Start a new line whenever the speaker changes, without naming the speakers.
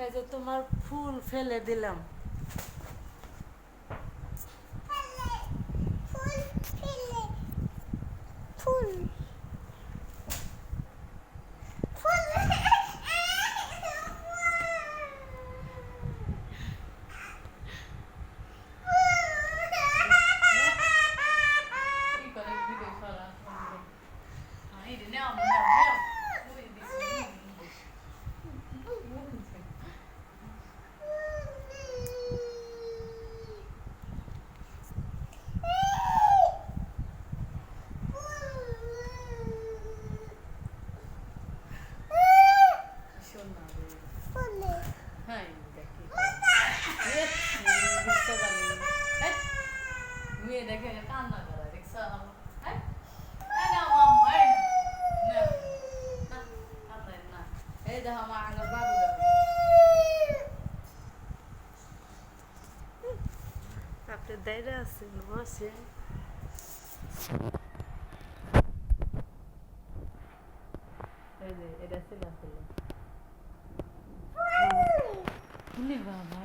এই যে তোমার ফুল ফেলে দিলাম। দেখে কান্না করে দেখছ এই দেখো আমার আগে বাবু দেখো আপনি দাঁড়িয়ে আছেন বসে